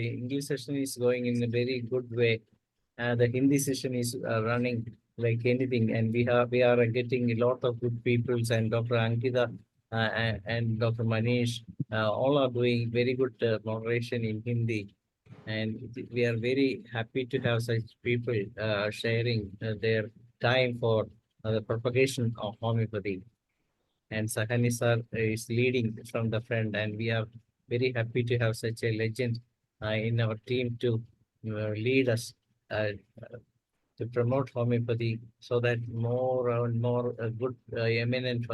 English session is going in a very good way. The Hindi session is running like anything, and we are getting a lot of good peoples, and Dr. Ankita and Dr. Manish all are doing very good moderation in Hindi, and we are very happy to have such people sharing their time for the propagation of homeopathy. And Sahani sir is leading from the front, and we are very happy to have such a legend in our team to lead us uh, to promote homeopathy, so that more and more good eminent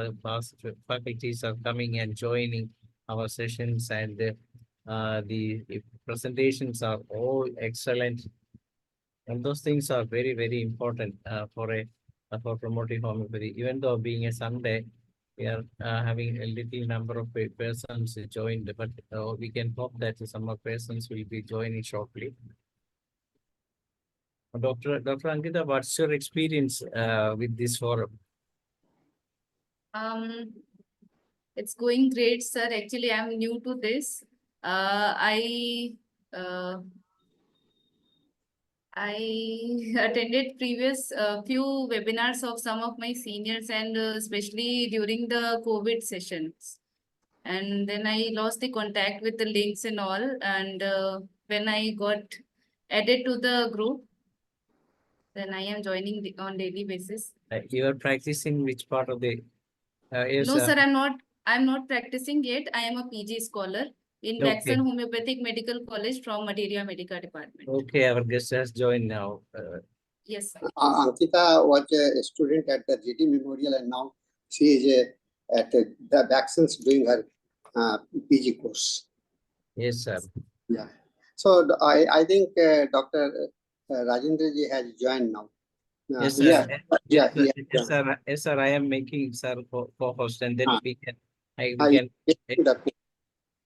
faculties are coming and joining our sessions, and the presentations are all excellent, and those things are very, very important for promoting homeopathy. Even though being a Sunday, we are having a little number of persons joined, but we can hope that some more persons will be joining shortly. Dr. Ankita, what's your experience with this forum? It's going great, sir. Actually, I'm new to this. I attended previous few webinars of some of my seniors, and especially during the COVID sessions. And then I lost the contact with the links and all. And when I got added to the group, then I am joining on daily basis. You are practicing which part of the? Yes, no, sir, I'm not practicing yet. I am a PG scholar in Waxen Homeopathic Medical College from Materia Medica Department. Okay, our guest has joined now. Yes, sir. Ankita was a student at the GT Memorial, and now she is at the Waxen's doing her PG course. Yes, sir. Yeah. So I think Dr. Rajendra ji has joined now. Yes, sir. Yes, sir. Yes, sir. I am making sir co-host, and then we can.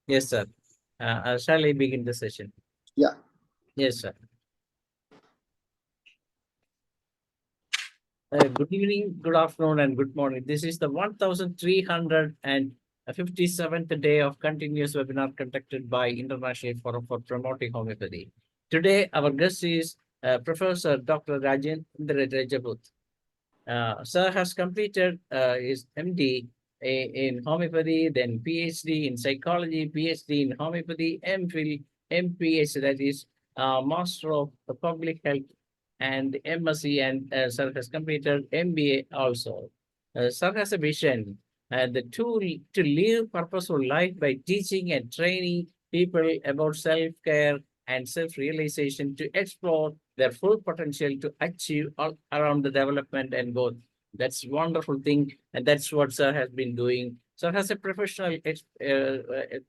Yes, sir. Shall I begin the session? Yeah. Yes, sir. Good evening, good afternoon, and good morning. This is the 1357th day of continuous webinar conducted by International Forum for Promoting Homeopathy. Today, our guest is Professor Dr. Rajendra Rajput. Sir has completed his MD in homeopathy, then PhD in psychology, PhD in homeopathy, MPhil, MPH, that is Master of Public Health, and MSc, and sir has completed MBA also. Sir has a vision and the tool to live purposeful life by teaching and training people about self-care and self-realization to explore their full potential to achieve all around the development and growth. That's a wonderful thing, and that's what sir has been doing. Sir has a professional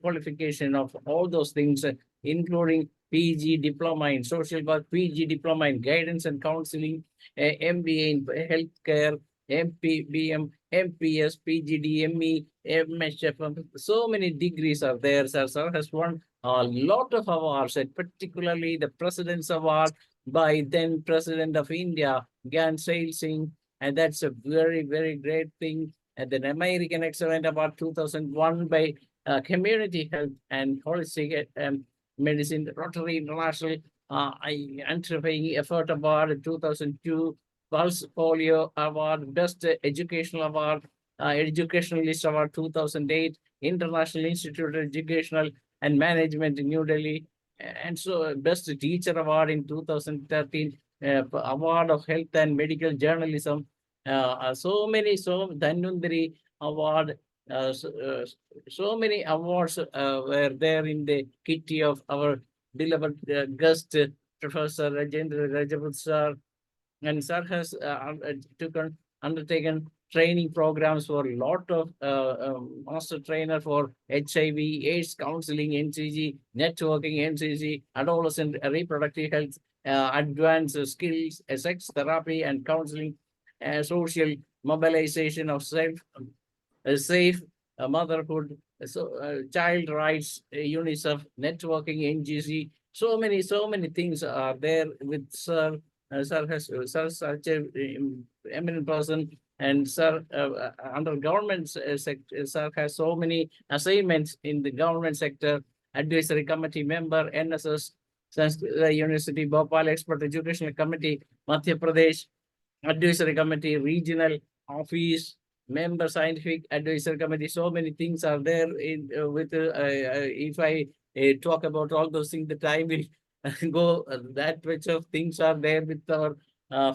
qualification of all those things, including PG diploma in social work, PG diploma in guidance and counseling, MBA in healthcare, MPBM, MPS, PGD, ME, MSF. So many degrees are there. Sir has won a lot of awards, and particularly the President's Award by then President of India, Gyan Sail Singh, and that's a very, very great thing. And then American Excellent Award 2001 by Community Health and Holistic Medicine, Rotary International Entrepreneur Effort Award 2002, Pulse Polio Award, Best Educational Award, Educationalist Award 2008, International Institute of Educational and Management in New Delhi, and so Best Teacher Award in 2013, Award of Health and Medical Journalism, Dhanvantari Award, so many awards were there in the kitty of our beloved guest, Professor Rajendra Rajput sir. And sir has undertaken training programs for a lot of master trainer for HIV, AIDS counseling, NCG, networking, NCG, adolescent reproductive health, advanced skills, sex therapy and counseling, social mobilization of safe motherhood, child rights, UNICEF, networking, NGC. So many things are there with sir. Sir has such a eminent person, and sir under government sector, sir has so many assignments in the government sector. Advisory committee member, NSS, Sanskrit University, Bhopal Expert Educational Committee, Madhya Pradesh Advisory Committee, Regional Office, Member Scientific Advisory Committee. So many things are there in if I talk about all those things, the time will go. That much of things are there with our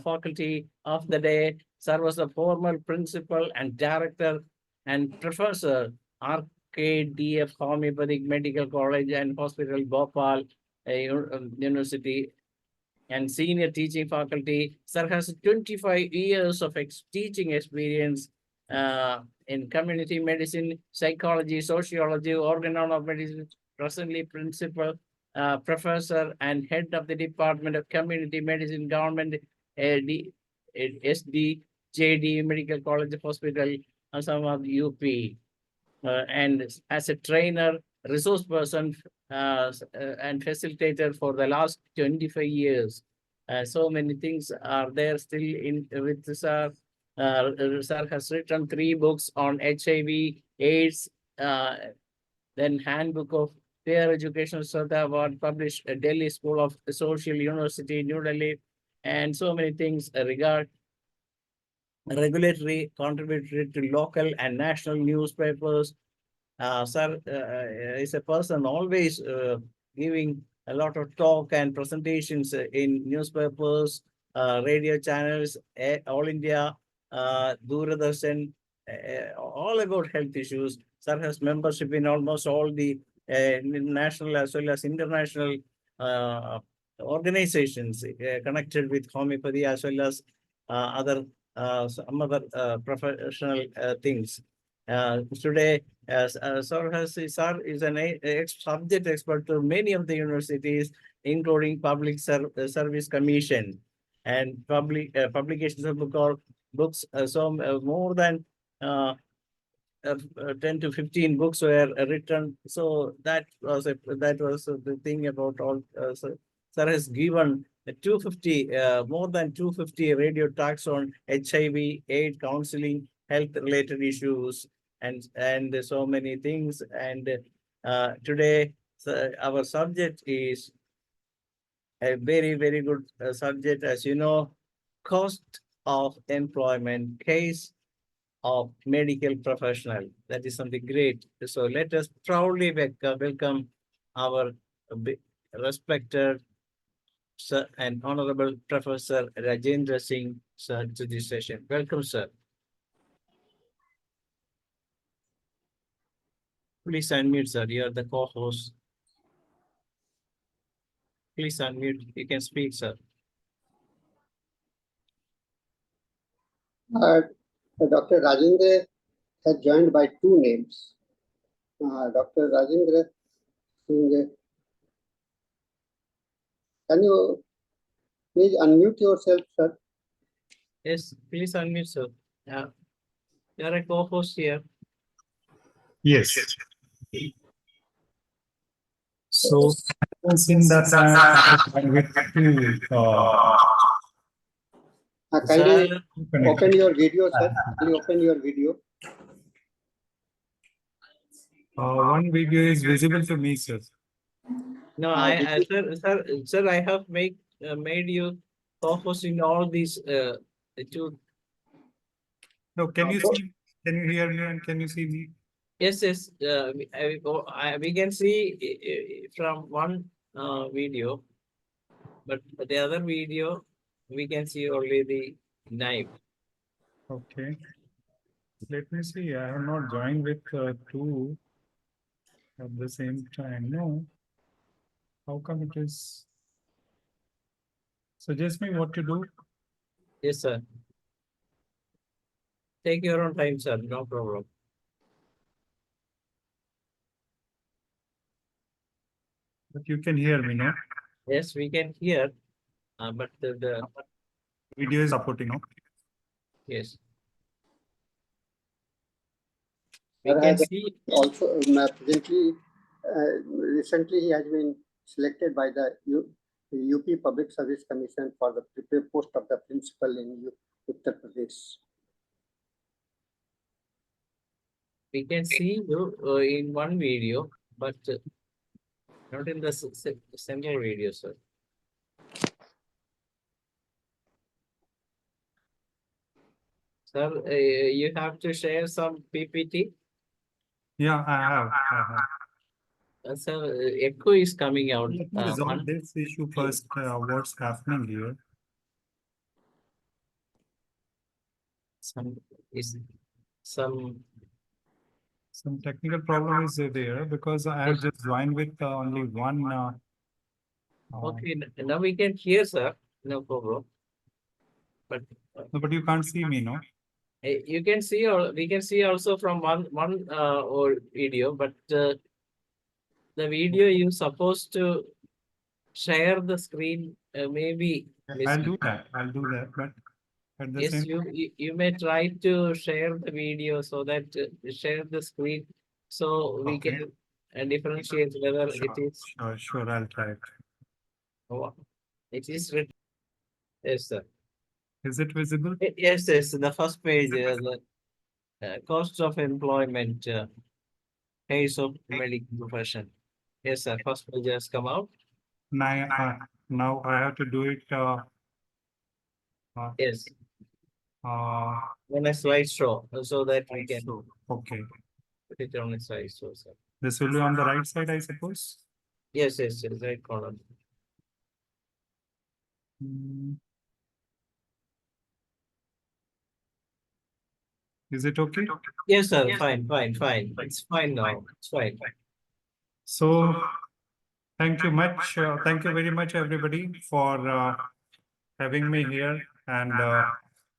faculty of the day. Sir was a former principal and director and professor, RKDF Homeopathic Medical College and Hospital, Bhopal University, and senior teaching faculty. Sir has 25 years of teaching experience in community medicine, psychology, sociology, organon of medicine, presently principal, professor, and head of the Department of Community Medicine, Government SDJD Medical College Hospital, Assam, UP. And as a trainer, resource person, and facilitator for the last 25 years. So many things are there still in with Sir. Sir has written 3 books on HIV, AIDS, then Handbook of Fair Education Shraddha Award, published at Delhi School of Social University, New Delhi, and so many things regard regulatory, contributory to local and national newspapers. Sir is a person always giving a lot of talk and presentations in newspapers, radio channels, All India, Doordarshan, all about health issues. Sir has membership in almost all the national as well as international organizations connected with homeopathy, as well as some other professional things. Today, Sir is an subject expert to many of the universities, including Public Service Commission and publications of books. More than 10 to 15 books were written. So that was the thing about all. Sir has given 250 more than 250 radio talks on HIV, AIDS, counseling, health related issues, and so many things. And today our subject is a very good subject, as you know, cost of employment, case of medical professional. That is something great. So let us proudly welcome our respected Sir and Honorable Professor Rajendra Singh, sir, to this session. Welcome, sir. Please unmute, sir. You are the co-host. Please unmute. You can speak, sir. Dr. Rajendra has joined by 2 names. Dr. Rajendra Singh, can you please unmute yourself, sir? Yes, please unmute, sir. You are a co-host here. Yes. So in that Kindly Sir, open your video, sir. Kindly open your video. one video is visible to me, sir. no, sir, I have made you co-host in all these 2. No, can you see? Can you hear me and can you see me? Yes, we can see from one video, but the other video we can see only the knife. Okay. Let me see. I have not joined with 2 at the same time. No. How come it is? Suggest me what to do. Yes, sir. Take your own time, sir. No problem. But you can hear me, no? Yes, we can hear, but the Video is supporting, no? yes, we Sir can has see. also presently, recently he has been selected by the UP Public Service Commission for the post of the principal in Uttar Pradesh. We can see you in one video, but Not in the central video, sir. Sir, you have to share some PPT. Yeah, I have. Sir, echo is coming out. Let me resolve this issue first. What's happening here? Some is some. Some technical problem is there because I have just joined with only one. Okay, now we can hear, sir. No problem. But No, but you can't see me, no? you can see, or we can see also from one or video, but the video you supposed to share the screen, maybe. I'll do that. I'll do that. But at the Yes, same you may try to share the video so that share the screen, so we Okay. can differentiate whether it is Sure, I'll try it. it is written. Yes, sir. Is it visible? Yes, the first page, the cost of employment, case of medical profession. Yes, sir. First page has come out. Now I have to do it. Yes, Uh, on a slideshow, so that we can okay. put it on a slideshow, sir. This will be on the right side, I suppose. Yes, right corner. Is it okay? Yes, sir. Fine. It's fine now. It's fine. So, thank you much. Thank you very much, everybody, for having me here and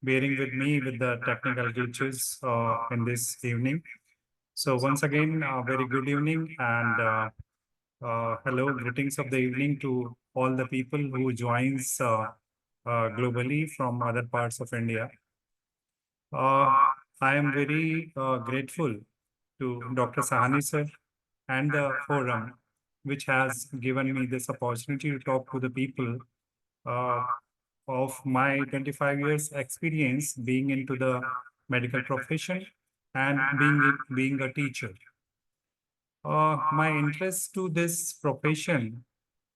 bearing with me with the technical glitches in this evening. So once again, very good evening and hello, greetings of the evening to all the people who joins globally from other parts of India. I am very grateful to Dr. Sahani sir and the forum, which has given me this opportunity to talk to the people of my 25 years experience being into the medical profession and being a teacher. My interest to this profession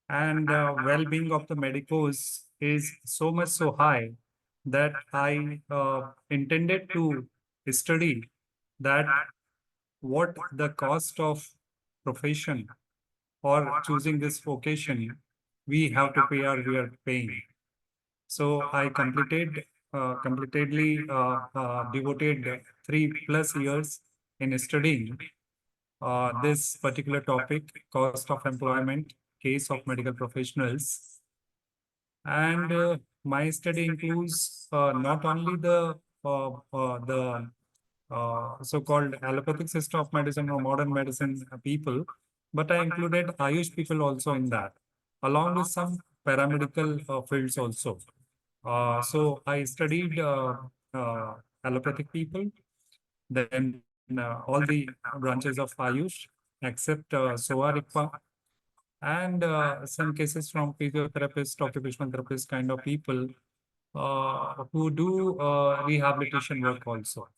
and well-being of the medicos is so much so high that I intended to study that what the cost of profession or choosing this vocation we have to pay or we are paying. So I completely devoted 3+ years in studying this particular topic, cost of employment, case of medical professionals. And my study includes not only the so-called allopathic system of medicine or modern medicine people, but I included Ayush people also in that, along with some paramedical fields also. So I studied allopathic people, then all the branches of Ayush, except SOA, and some cases from physiotherapist, occupational therapist kind of people who do rehabilitation work also.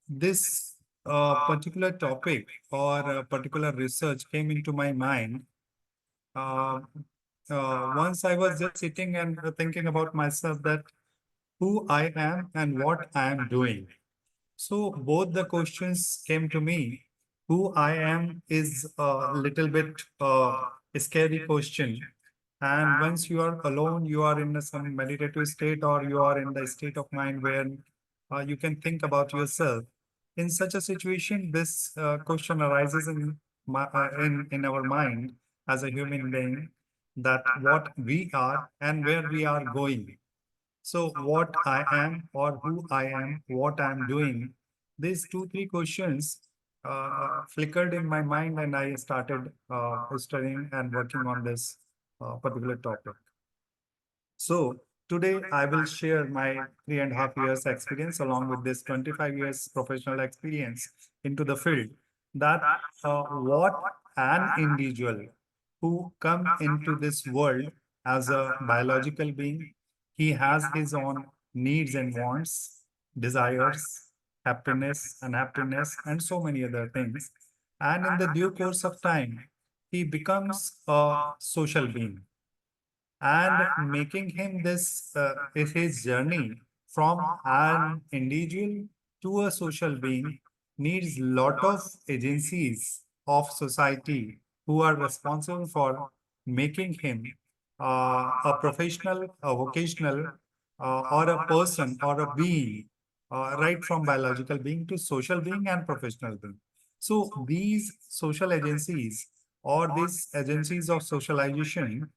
This particular topic or particular research came into my mind once I was just sitting and thinking about myself that who I am and what I am doing. So both the questions came to me. Who I am is a little bit scary question. And once you are alone, you are in some meditative state or you are in the state of mind where you can think about yourself. In such a situation, this question arises in our mind as a human being that what we are and where we are going. So what I am or who I am, what I'm doing, these 2-3 questions flickered in my mind and I started studying and working on this particular topic. So today I will share my 3.5 years experience along with this 25 years professional experience into the field that what an individual who come into this world as a biological being, he has his own needs and wants, desires, happiness, unhappiness, and so many other things. And in the due course of time, he becomes a social being. And making him this is his journey from an individual to a social being needs lot of agencies of society who are responsible for making him a professional, a vocational, or a person or a being, right from biological being to social being and professional being. So these social agencies or these agencies of socialization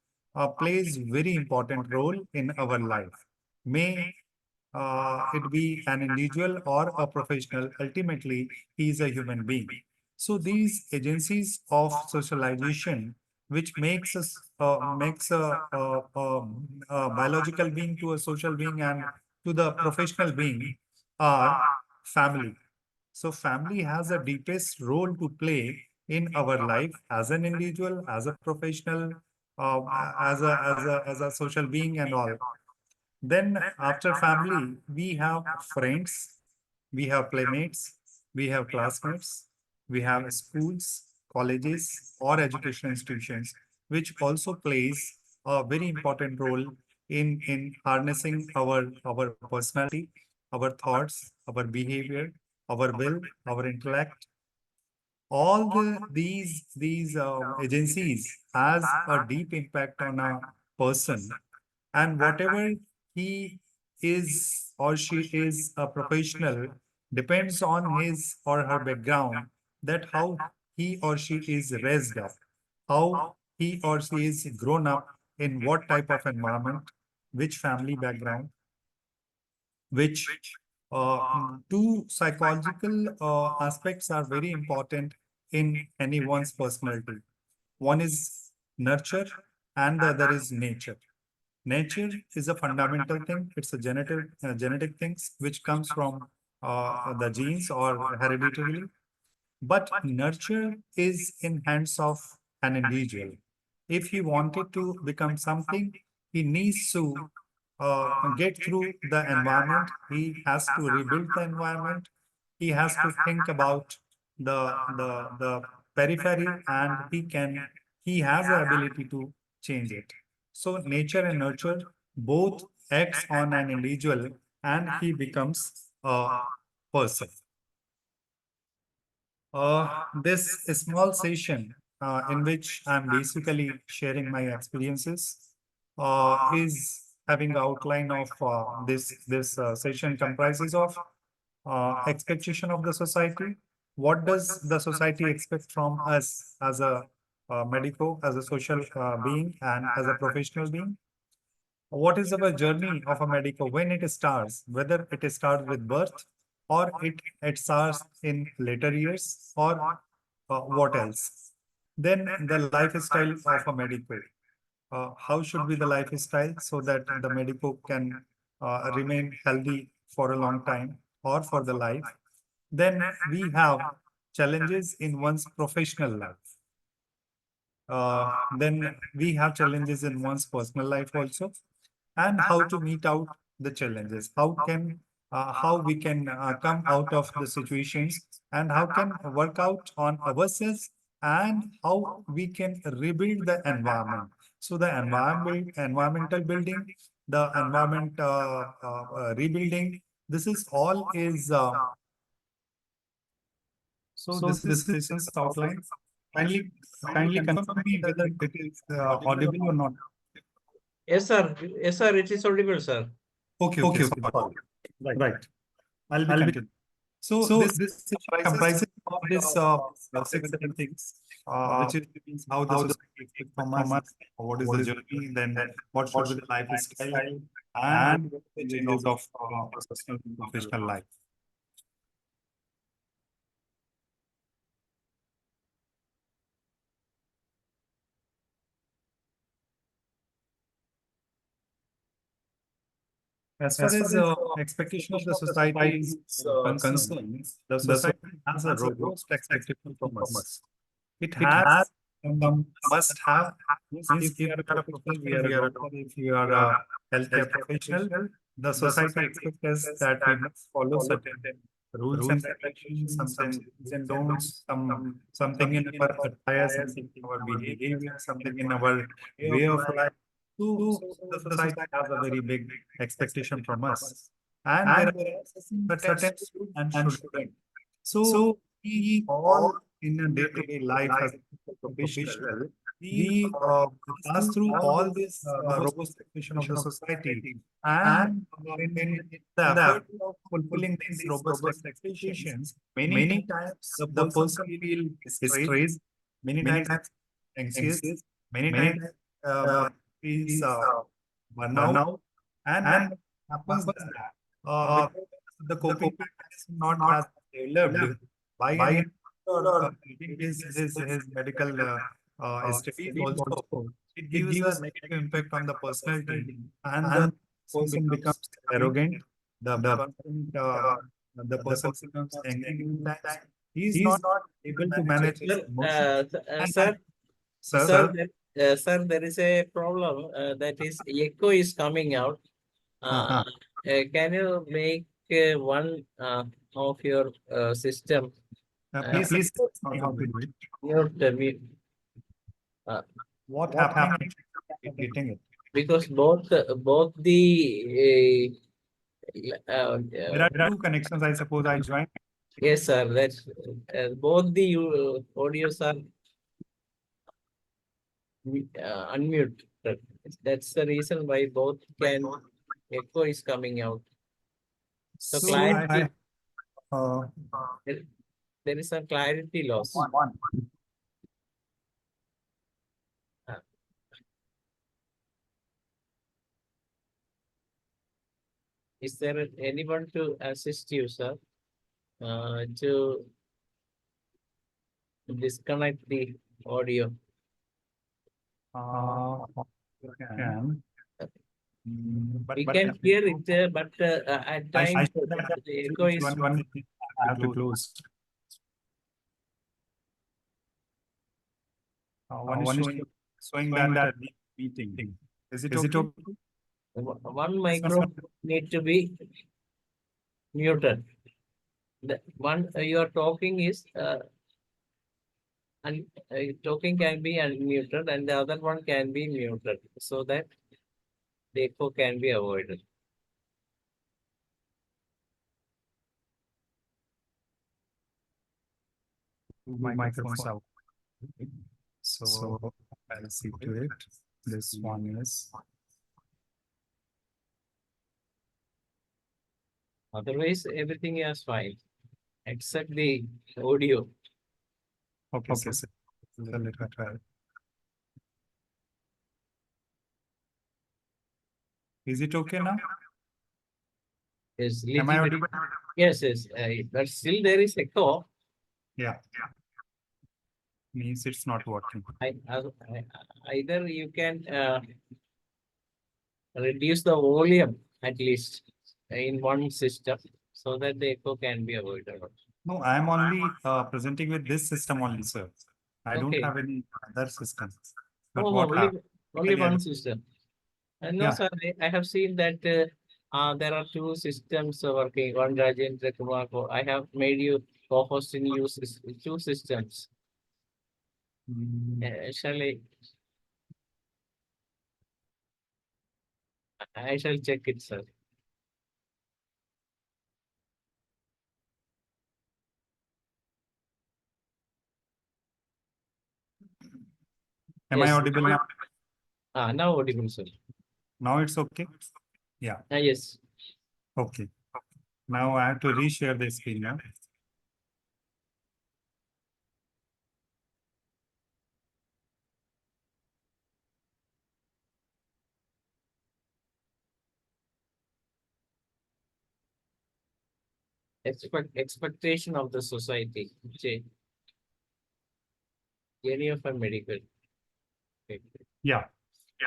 plays very important role in our life. May it be an individual or a professional, ultimately he is a human being. So these agencies of socialization, which makes us makes a biological being to a social being and to the professional being, are family. So family has a deepest role to play in our life as an individual, as a professional, as a social being and all. Then after family, we have friends, we have playmates, we have classmates, we have schools, colleges, or education institutions, which also plays a very important role in harnessing our personality, our thoughts, our behavior, our will, our intellect. All these agencies has a deep impact on a person, and whatever he is or she is a professional depends on his or her background, that how he or she is raised up, how he or she is grown up, in what type of environment, which family background, which two psychological aspects are very important in anyone's personality. One is nurture and the other is nature. Nature is a fundamental thing. It's a genetic things which comes from the genes or hereditarily. But nurture is in hands of an individual. If he wanted to become something, he needs to get through the environment. He has to rebuild the environment. He has to think about the periphery, and he has the ability to change it. So nature and nurture both acts on an individual, and he becomes a person. This small session in which I'm basically sharing my experiences is having the outline of this session comprises of expectation of the society. What does the society expect from us as a medico, as a social being, and as a professional being? What is our journey of a medico when it starts, whether it starts with birth or it starts in later years, or what else? Then the lifestyle of a medico. How should be the lifestyle so that the medico can remain healthy for a long time or for the life? Then we have challenges in one's professional life. Then we have challenges in one's personal life also, and how to meet out the challenges. How we can come out of the situations, and how can work out on ourselves, and how we can rebuild the environment. So the environmental building, the environment rebuilding, this is all is so this is session's outline. Kindly confirm me whether it is audible or not. Yes, sir. Yes, sir. It is audible, sir. Okay. Sorry. Right. I'll be continuing. So this comprises of this six seven things, which is how the society expects from us, what is the journey, then what should be the lifestyle, and what are the changes of personal and professional life. As far as expectation of the society is concerned, the society has a robust expectation from us. It has must have, means if you are a professional, we are a doctor, if you are a healthcare professional, the society expects us that we must follow certain rules and regulations, some do's and don'ts, something in our attire, something in our behavior, something in our way of life. So the society has a very big expectation from us. And there are certain should and shouldn't. So we all in a day-to-day life as a professional, we pass through all this robust expectation of the society. And in the effort of fulfilling these robust expectations, many times the person feel stressed, many times anxious, many times feels burnout, and when happens that because the coping mechanism not has developed by an or treating his medical studies also, it gives a negative impact on the personality, and the person becomes arrogant. The person becomes angry many times. He is not able to manage his emotions. Sir, Sir, sir, there is a problem that is echo is coming out. Uh-huh. Can you make one of your system please tell me how to do it. mute, What happening? I'm getting it. because both the There are two connections. I suppose I joined. yes, sir, that's both the audios are unmute. That's the reason why both can echo is coming out. So So clarity, uh, there is a clarity loss. Is there anyone to assist you, sir, to disconnect the audio? can. We can hear it, but at I times should have the echo is. one I have to close. One is showing that meeting. Is it okay? One microphone need to be muted. The one you are talking is talking can be unmuted, and the other one can be muted, so that the echo can be avoided. Two microphones out. So I'll see to it. This one is. Otherwise, everything is fine, except the audio. Okay, sir. So let me try. Is it okay now? Is Am I little audible? yes, yes, but still there is echo. Yeah. Means it's not working. Either you can reduce the volume at least in one system, so that the echo can be avoided. No, I am only presenting with this system only, sir. I don't Okay. have any other systems. But Oh, what only happened? one system. No, Yeah. sir, I have seen that there are two systems working. One Rajendra Kumar, I have made you co-host in use two systems. Shall I shall check it, sir. Am I Yes. audible now? Now audible, sir. Now it's okay? Yeah. Yes. Okay. Now I have to reshare the screen now. Expectation of the society. Any of a medical. Yeah.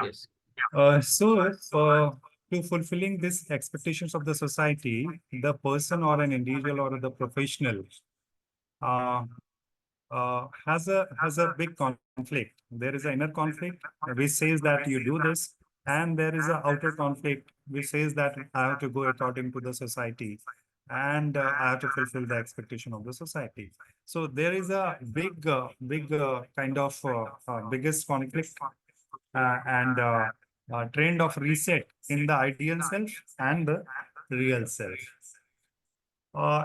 Yes. To fulfilling these expectations of the society, the person or an individual or the professional has a big conflict. There is an inner conflict which says that you do this, and there is an outer conflict which says that I have to go according to the society. and I have to fulfill the expectation of the society. So there is a big kind of biggest conflict and trend of reset in the ideal self and the real self.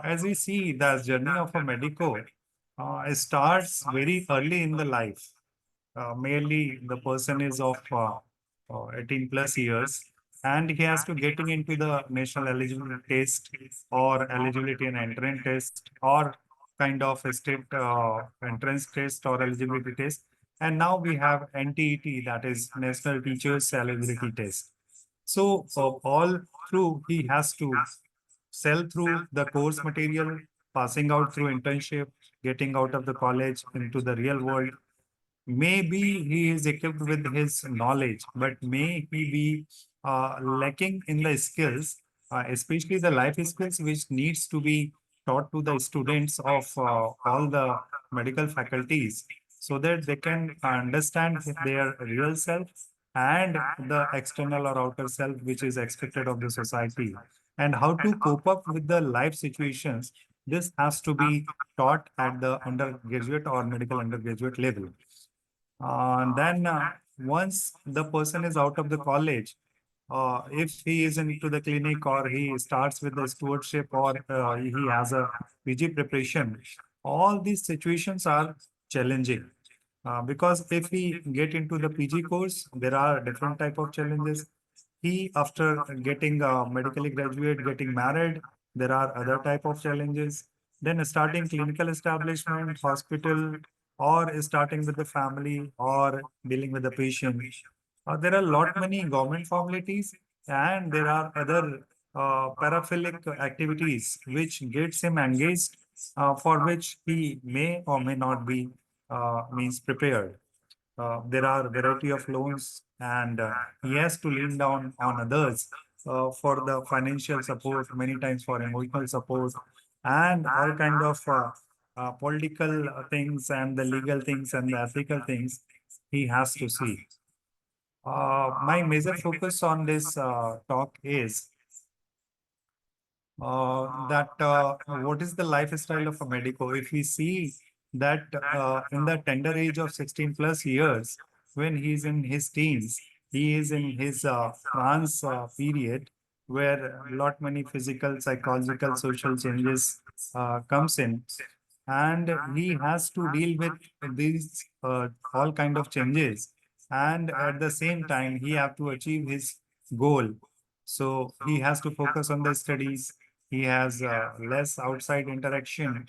As we see, the journey of a medico starts very early in the life. Merely the person is of 18 plus years, and he has to getting into the national eligibility test or eligibility and entrance test or kind of a state entrance test or eligibility test. And now we have NTET, that is National Teachers Eligibility Test. So all through he has to sell through the course material, passing out through internship, getting out of the college into the real world. Maybe he is equipped with his knowledge, but may he be lacking in the skills, especially the life skills, which needs to be taught to the students of all the medical faculties, so that they can understand their real self and the external or outer self, which is expected of the society, and how to cope up with the life situations. This has to be taught at the undergraduate or medical undergraduate level. Then once the person is out of the college, if he is into the clinic or he starts with the stewardship or he has a PG preparation, all these situations are challenging. Because if we get into the PG course, there are different type of challenges. He, after getting medically graduate, getting married, there are other type of challenges. Then starting clinical establishment, hospital, or starting with the family or dealing with the patient. There are a lot many government formalities, and there are other paraphilic activities which gets him engaged, for which he may or may not be means prepared. There are variety of loans, and he has to lean down on others for the financial support, many times for emotional support, and all kind of political things and the legal things and the ethical things he has to see. My major focus on this talk is that what is the lifestyle of a medico. If we see that in the tender age of 16 plus years, when he's in his teens, he is in his trance period, where a lot many physical, psychological, social changes comes in, and he has to deal with these all kind of changes, and at the same time he have to achieve his goal. So he has to focus on the studies. He has less outside interaction.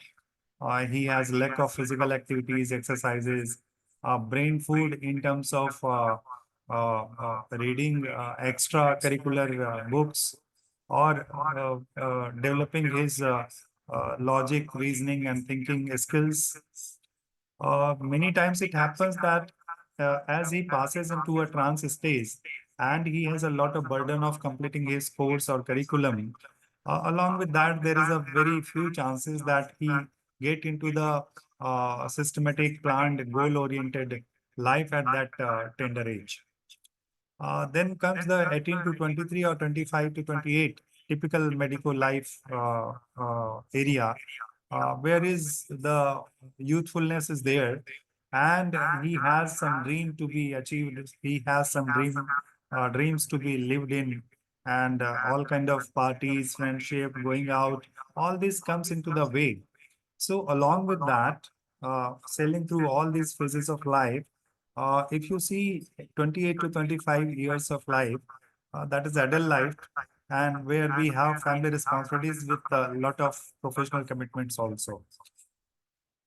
He has lack of physical activities, exercises, brain food in terms of reading extracurricular books, or developing his logic, reasoning, and thinking skills. Many times it happens that as he passes into a trance stage and he has a lot of burden of completing his course or curriculum, along with that, there is a very few chances that he get into the systematic, planned, goal-oriented life at that tender age. Then comes the 18 to 23 or 25 to 28, typical medical life area, where is the youthfulness is there, and he has some dream to be achieved. He has some dreams to be lived in, and all kind of parties, friendship, going out, all this comes into the way. So along with that, sailing through all these phases of life, if you see 28 to 25 years of life, that is adult life, and where we have family responsibilities with a lot of professional commitments also.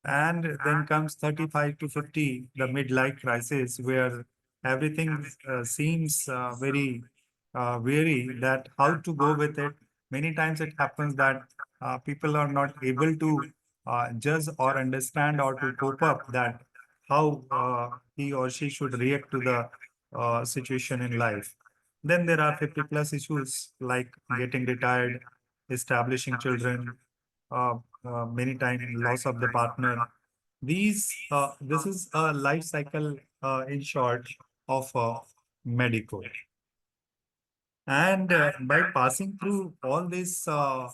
And then comes 35 to 50, the midlife crisis, where everything seems very weary that how to go with it. Many times it happens that people are not able to judge or understand or to cope up that how he or she should react to the situation in life. Then there are 50 plus issues like getting retired, establishing children, uh, many times loss of the partner. This is a life cycle in short of medical. And by passing through all these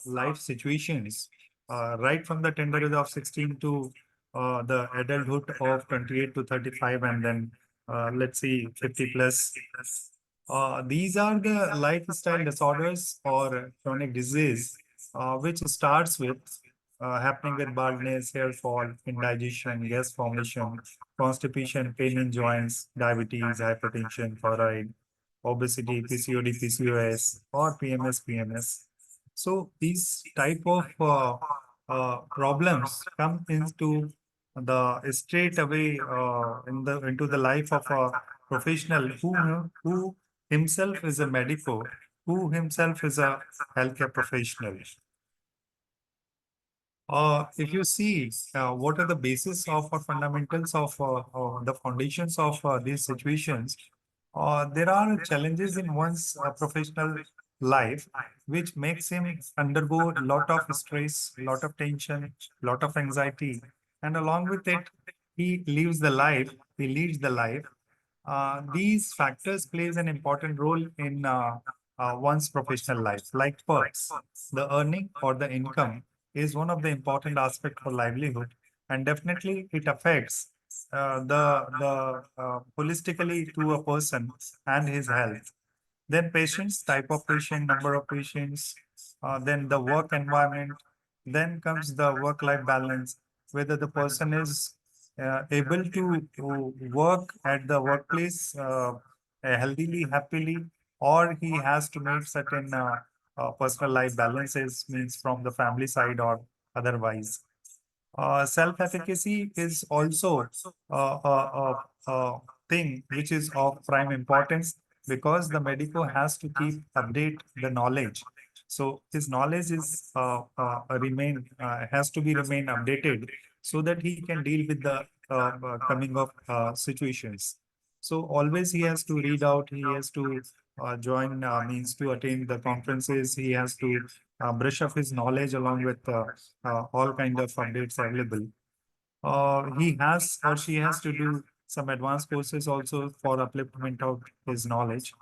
life situations, right from the tender age of 16 to the adulthood of 28 to 35, and then let's see 50 plus. These are the lifestyle disorders or chronic disease, which starts with happening with baldness, hair fall, indigestion, gas formation, constipation, pain in joints, diabetes, hypertension, thyroid, obesity, PCOD, PCOS, or PMS, PMS. So these type of problems come into the straight away into the life of a professional who himself is a medico, who himself is a healthcare professional. If you see what are the basis of or fundamentals of the foundations of these situations, there are challenges in one's professional life, which makes him undergo a lot of stress, lot of tension, lot of anxiety, and along with it, he lives the life, he leads the life. These factors plays an important role in one's professional life, like perks. The earning or the income is one of the important aspects for livelihood, and definitely it affects the holistically to a person and his health. Then patients, type of patient, number of patients, then the work environment, then comes the work-life balance, whether the person is able to work at the workplace healthily, happily, or he has to make certain personal life balances, means from the family side or otherwise. Self-efficacy is also a thing which is of prime importance, because the medico has to keep update the knowledge. So his knowledge is has to be remain updated, so that he can deal with the coming of situations. So always he has to read out, he has to join means to attend the conferences, he has to brush up his knowledge along with all kind of updates available. He has or she has to do some advanced courses also for upliftment of his knowledge.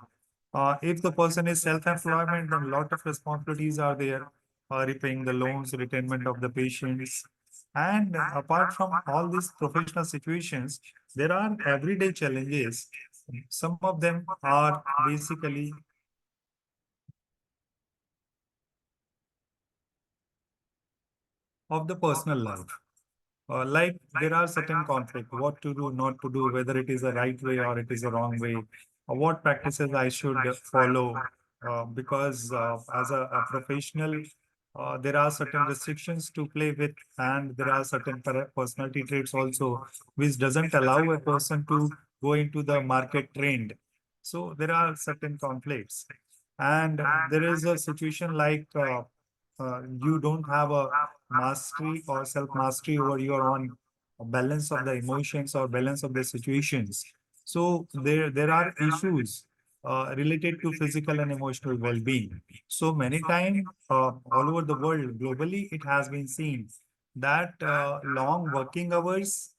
If the person is self-employment, then a lot of responsibilities are there, repaying the loans, retainment of the patients. And apart from all these professional situations, there are everyday challenges. Some of them are basically of the personal life. Like there are certain conflict, what to do, not to do, whether it is a right way or it is a wrong way, or what practices I should follow. Because as a professional, there are certain restrictions to play with, and there are certain personality traits also, which doesn't allow a person to go into the market trend. So there are certain conflicts, and there is a situation like you don't have a mastery or self-mastery over your own balance of the emotions or balance of the situations. So there are issues related to physical and emotional well-being. So many times all over the world, globally, it has been seen that long working hours,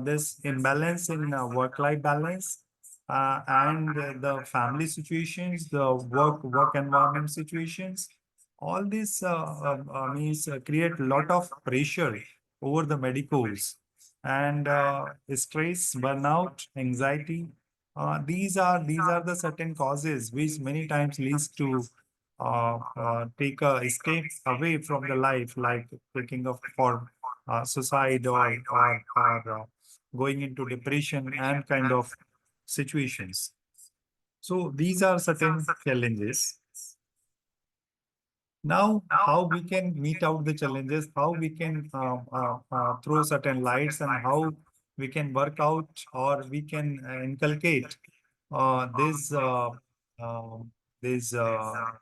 this imbalance in work-life balance, and the family situations, the work environment situations, all this means create a lot of pressure over the medicals, and stress, burnout, anxiety. These are the certain causes which many times leads to take a step away from the life, like taking up for suicide, or going into depression and kind of situations. So these are certain challenges. Now, how we can meet out the challenges, how we can throw certain lights, and how we can work out, or we can inculcate these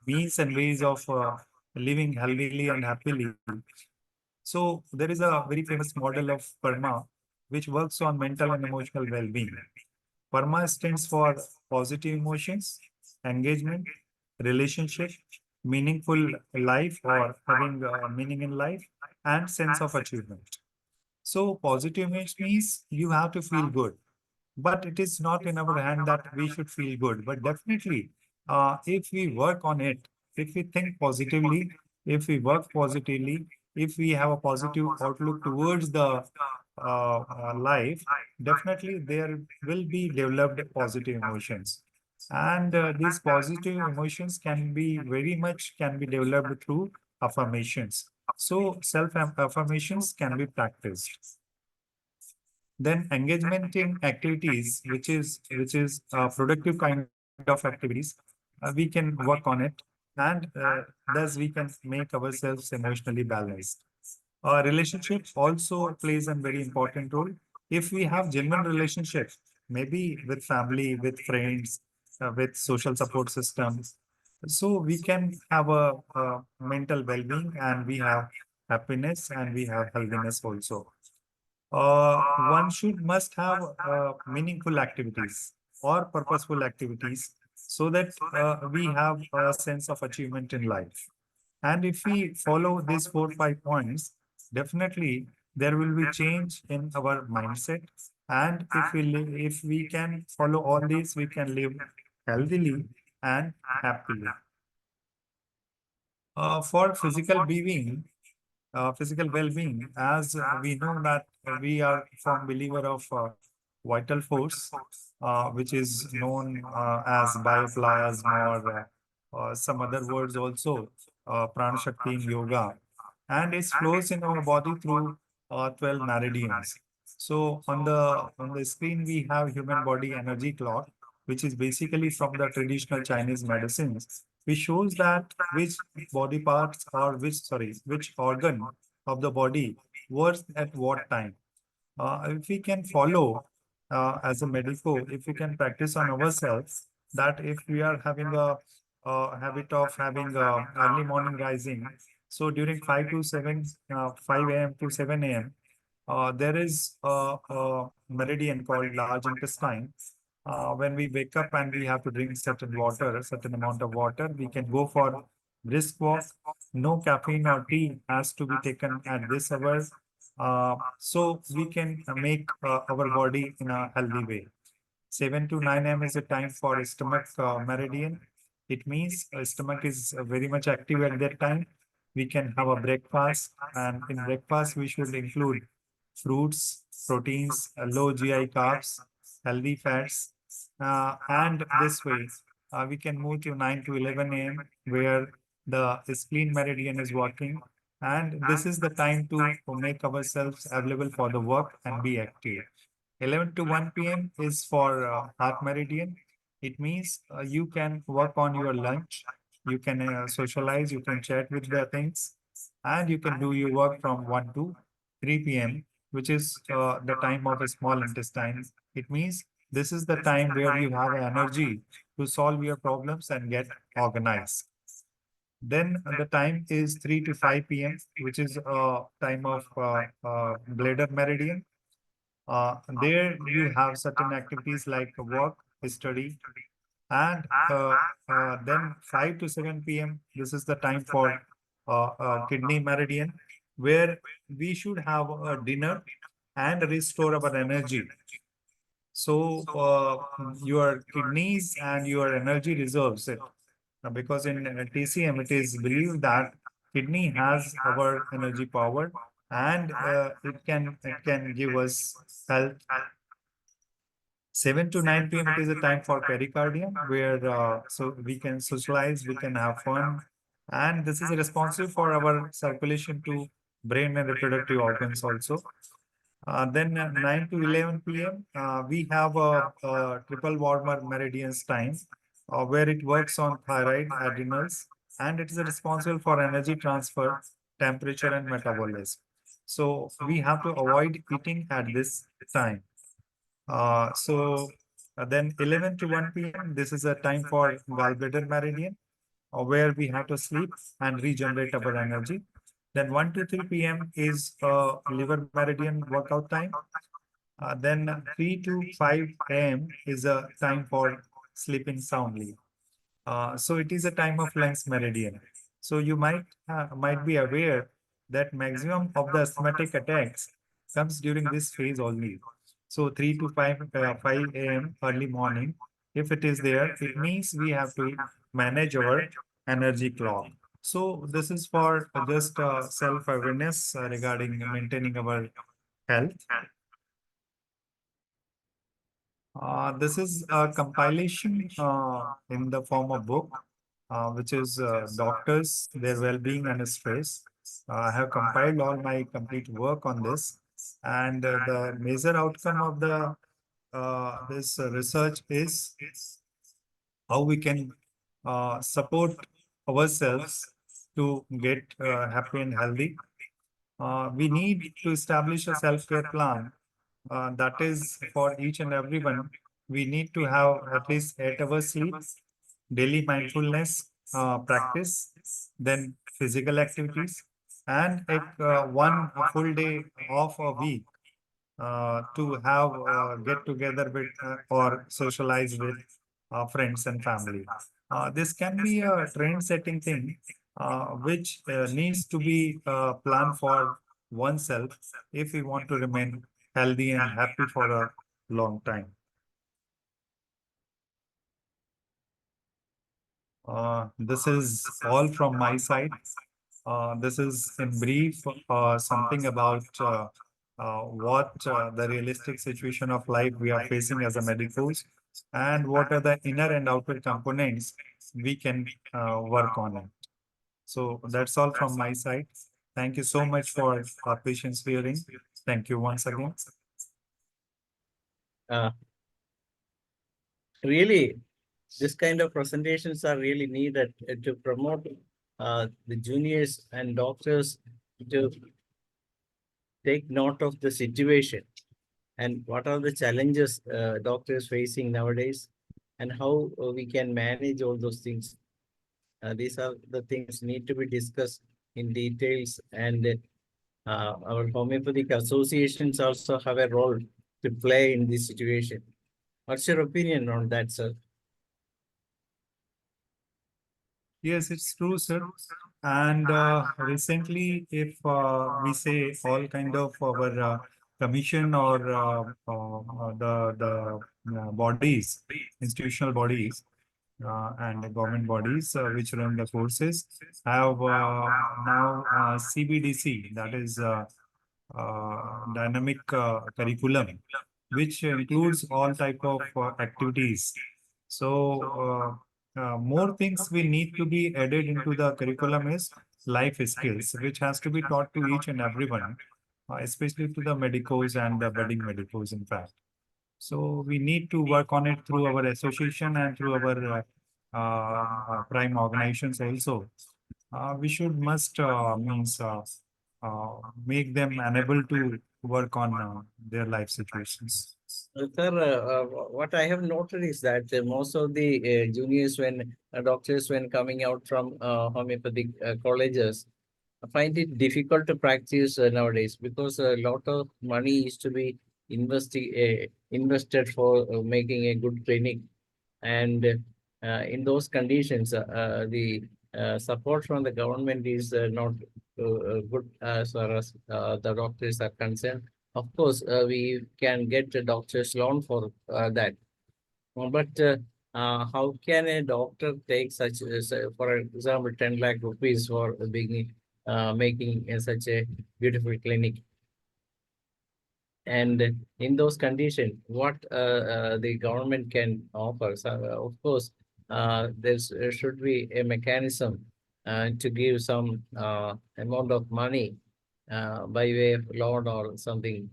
means and ways of living healthily and happily. So there is a very famous model of PERMA, which works on mental and emotional well-being. PERMA stands for positive emotions, engagement, relationship, meaningful life or having meaning in life, and sense of achievement. So positive image means you have to feel good, but it is not in our hand that we should feel good. But definitely if we work on it, if we think positively, if we work positively, if we have a positive outlook towards the life, definitely there will be developed positive emotions. And these positive emotions can be can be developed through affirmations. So self-affirmations can be practiced. Then engagement in activities, which is a productive kind of activities, we can work on it, and thus we can make ourselves emotionally balanced. Our relationship also plays a very important role. If we have genuine relationships, maybe with family, with friends, with social support systems, so we can have a mental well-being, and we have happiness, and we have healthiness also. One should must have meaningful activities or purposeful activities, so that we have a sense of achievement in life. And if we follow these 4 5 points, definitely there will be change in our mindset. And if we can follow all these, we can live healthily and happily. For physical well-being, as we know that we are firm believer of vital force, which is known as bioplasm, or some other words also, prana shakti in yoga, and it flows in our body through 12 meridians. So on the screen we have human body energy clock, which is basically from the traditional Chinese medicines, which shows that which body parts, or which organ of the body works at what time. If we can follow as a medico, if we can practice on ourselves, that if we are having a habit of having early morning rising, so during 5 a.m. to 7 a.m., there is a meridian called large intestine. When we wake up and we have to drink certain water, a certain amount of water, we can go for brisk walk. No caffeine or tea has to be taken at this hour. So we can make our body in a healthy way. 7 to 9 a.m. is a time for stomach meridian. It means stomach is very much active at that time. We can have a breakfast, and in breakfast we should include fruits, proteins, low GI carbs, healthy fats, and this way we can move to 9 to 11 a.m. where the spleen meridian is working, and this is the time to make ourselves available for the work and be active. 11 to 1 p.m. is for heart meridian. It means you can work on your lunch, you can socialize, you can chat with the things, and you can do your work from 1 to 3 p.m., which is the time of a small intestine. It means this is the time where you have energy to solve your problems and get organized. Then the time is 3 to 5 p.m., which is time of bladder meridian. There you have certain activities like work, study, and then 5 to 7 p.m. This is the time for kidney meridian, where we should have a dinner and restore our energy. So your kidneys and your energy reserves it. Because in TCM it is believed that kidney has our energy power, and it can give us health. 7 to 9 p.m. it is a time for pericardium, where so we can socialize, we can have fun, and this is responsible for our circulation to brain and reproductive organs also. Then 9 to 11 p.m. We have a triple warmer meridians time, where it works on thyroid, adrenals, and it is responsible for energy transfer, temperature, and metabolism. So we have to avoid eating at this time. Then 11 to 1 p.m. This is a time for gallbladder meridian, where we have to sleep and regenerate our energy. Then 1 to 3 p.m. is liver meridian workout time. Then 3 to 5 a.m. is a time for sleeping soundly. So it is a time of lungs meridian. So you might be aware that maximum of the asthmatic attacks comes during this phase only. So 3 to 5 a.m. early morning If it is there, it means we have to manage our energy clock. So this is for just self-awareness regarding maintaining our health. This is a compilation in the form of book, which is doctors, their well-being and stress. I have compiled all my complete work on this, and the major outcome of the this research is how we can support ourselves to get happy and healthy. We need to establish a self-care plan that is for each and everyone. We need to have at least 8 hours sleep, daily mindfulness practice, then physical activities, and one full day off a week to have get together with or socialize with friends and family. This can be a trend setting thing which needs to be planned for oneself if we want to remain healthy and happy for a long time. This is all from my side. This is in brief something about what the realistic situation of life we are facing as a medicals, and what are the inner and outer components we can work on it. So that's all from my side. Thank you so much for patience hearing. Thank you once again. Really, this kind of presentations are really needed to promote the juniors and doctors to take note of the situation and what are the challenges doctors facing nowadays and how we can manage all those things. These are the things need to be discussed in details, and our homeopathic associations also have a role to play in this situation. What's your opinion on that, sir? Yes, it's true, sir. And recently, if we say all kind of our commission or the bodies, institutional bodies, and the government bodies which run the courses have now CBDC, that is dynamic curriculum, which includes all type of activities. So more things we need to be added into the curriculum is life skills, which has to be taught to each and everyone, especially to the medicos and the budding medicos, in fact. So we need to work on it through our association and through our prime organizations also. We should must means make them unable to work on their life situations. Sir, what I have noted is that most of the juniors, when doctors, when coming out from homeopathic colleges, find it difficult to practice nowadays because a lot of money is to be invested for making a good clinic. And in those conditions, the support from the government is not good as far as the doctors are concerned. Of course, we can get a doctor's loan for that. But how can a doctor take such, for example, 10 lakh rupees for beginning, making such a beautiful clinic? And in those conditions, what the government can offer? So, of course, there should be a mechanism to give some amount of money by way of loan or something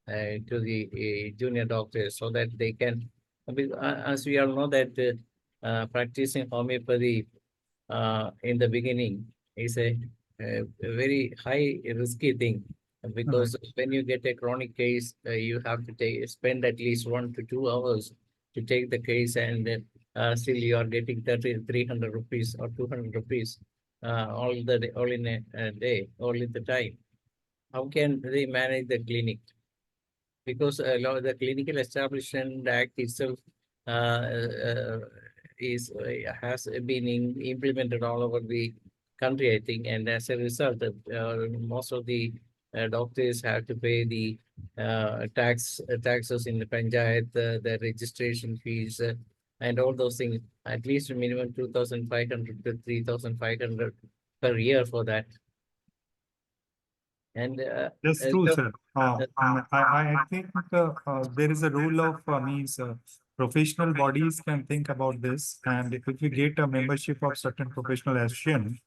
to the junior doctors so that they can, as we all know that practicing homeopathy in the beginning is a very high risky thing, because when you get a chronic case, you have to spend at least 1 to 2 hours to take the case, and still you are getting 300 rupees or 200 rupees all in a day, all in the time. How can they manage the clinic? Because the Clinical Establishment Act itself has been implemented all over the country, I think, and as a result, most of the doctors have to pay the taxes in the panchayat, the registration fees, and all those things. At least minimum 2,500 to 3,500 per year for that. And That's true, sir. I think there is a rule of professional bodies can think about this, and if we get a membership of certain professional association,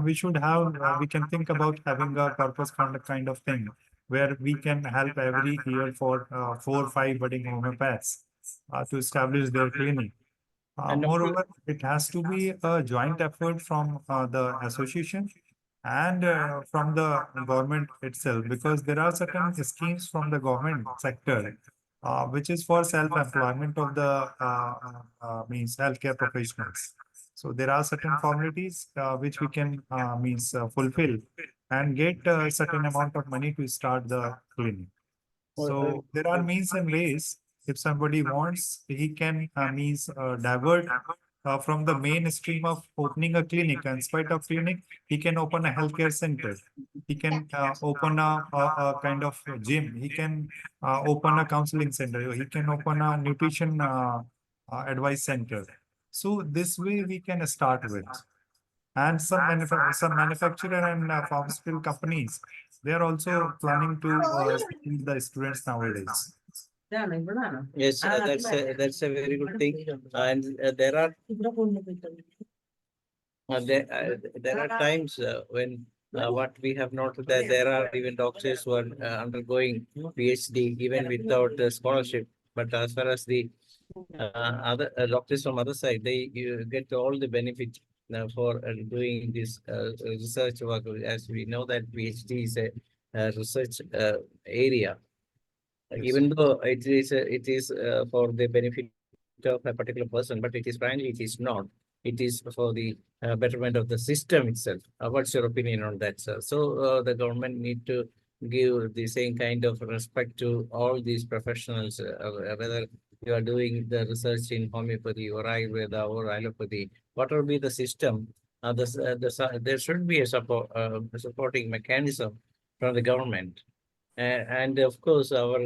we should have we can think about having a purpose kind of thing where we can help every year for 4 or 5 budding homeopaths to establish their clinic. And of course- Moreover, it has to be a joint effort from the association and from the government itself, because there are certain schemes from the government sector, which is for self-employment of the means healthcare professionals. So there are certain formalities which we can fulfill and get a certain amount of money to start the clinic. So there are means and ways. If somebody wants, he can divert from the mainstream of opening a clinic. In spite of clinic, he can open a healthcare center. He can open a kind of gym. He can open a counseling center. He can open a nutrition advice center. So this way we can start with. And some manufacturer and pharmaceutical companies, they are also planning to screen the students nowadays. Yes, that's a very good thing. And there are times when what we have noted that there are even doctors who are undergoing PhD even without scholarship. But as far as the other doctors from other side, they get all the benefit for doing this research work. As we know that PhD is a research area. Even though it is for the benefit of a particular person, but it is not. It is for the betterment of the system itself. What's your opinion on that, sir? So the government need to give the same kind of respect to all these professionals, whether you are doing the research in homeopathy or Ayurveda or allopathy, what will be the system? There should be a supporting mechanism from the government. And of course, our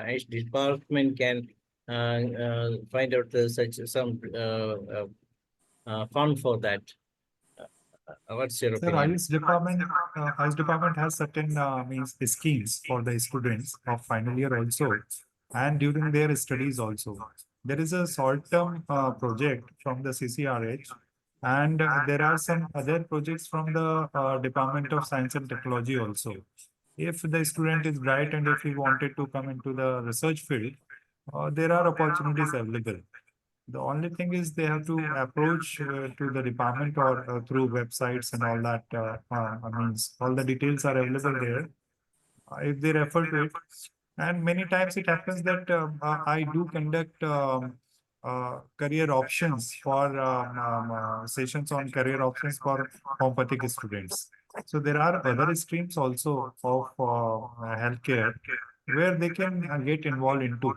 ICE department can find out some fund for that. What's your Sir, opinion? ICE department has certain schemes for the students of final year also, and during their studies also. There is a short-term project from the CCRH, and there are some other projects from the Department of Science and Technology also. If the student is bright and if he wanted to come into the research field, there are opportunities available. The only thing is they have to approach to the department or through websites and all that. All the details are available there. If they refer to it, and many times it happens that I do conduct career options for sessions on career options for homeopathic students. So there are other streams also of healthcare where they can get involved into.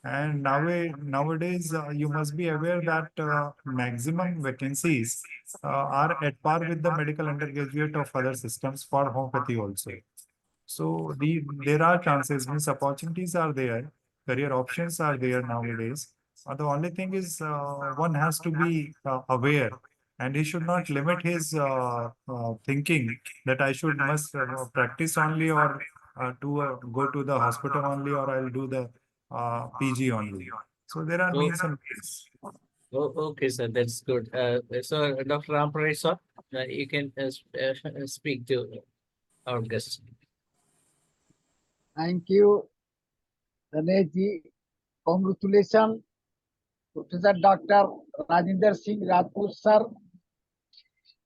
And nowadays, you must be aware that maximum vacancies are at par with the medical undergraduate of other systems for homeopathy also. So there are chances, means opportunities are there, career options are there nowadays. The only thing is one has to be aware, and he should not limit his thinking that I must practice only or go to the hospital only, or I'll do the PG only. So there are means and ways. Okay, sir, that's good. So, Dr. Rampraj, sir, you can speak to our guest. Thank you, Ranesh. Congratulations, Professor Dr. Rajendra Rajput, sir.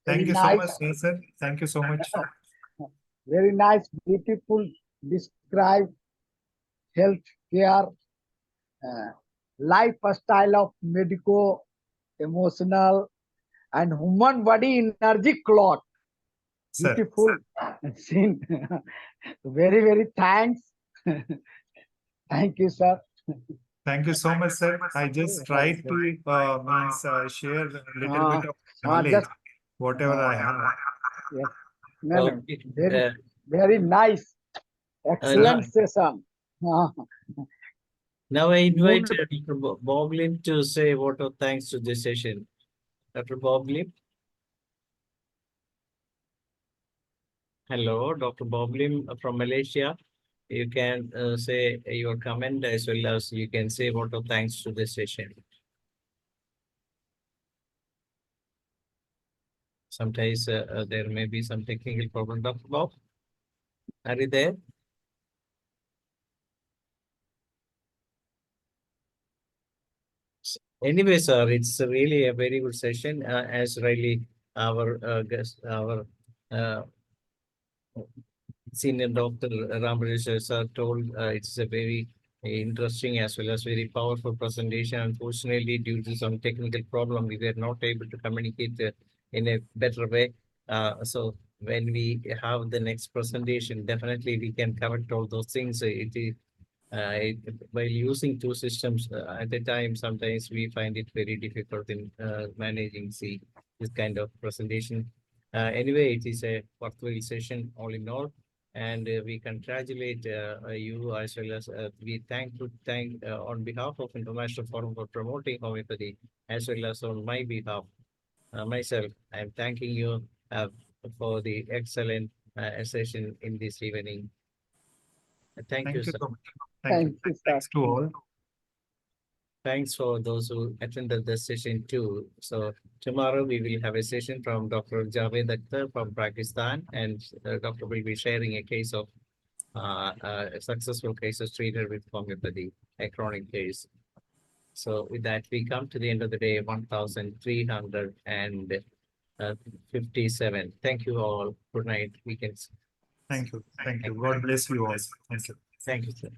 Thank you so much, sir. Thank you so much. Very nice, beautiful, describe health care, lifestyle of medico, emotional, and human body energy clock. Sir. Beautiful scene. Very, very thanks. Thank you, sir. Thank you so much, sir. I just tried to share a little bit of knowledge, whatever I have. Yes. No, no. Okay. Very nice. Excellent no. session. Now I invite Dr. Boblin to say a vote of thanks to this session. Dr. Boblin. Hello, Dr. Boblin from Malaysia. You can say your comment as well as you can say a vote of thanks to this session. Sometimes there may be some technical problem. Dr. Bob, are you there? Anyway, sir, it's really a very good session. As really our guest, our senior doctor Ramrajesh sir told, it's a very interesting as well as very powerful presentation. Unfortunately, due to some technical problem, we were not able to communicate in a better way. So when we have the next presentation, definitely we can correct all those things. By using two systems at a time, sometimes we find it very difficult in managing this kind of presentation. Anyway, it is a worthwhile session all in all, and we congratulate you as well as we thank on behalf of International Forum for Promoting Homeopathy, as well as on my behalf, myself, I am thanking you for the excellent session in this evening. Thank you, sir. so much. Thank you. Thanks to all. Thanks for those who attended the session too. So tomorrow we will have a session from Dr. Javed Akhtar from Pakistan, and Dr. will be sharing a case of successful cases treated with homeopathy, a chronic case. So with that, we come to the end of the day, 1357. Thank you all. Good night. We can. Thank you. Thank you. God bless you all. Thank you. Thank you, sir.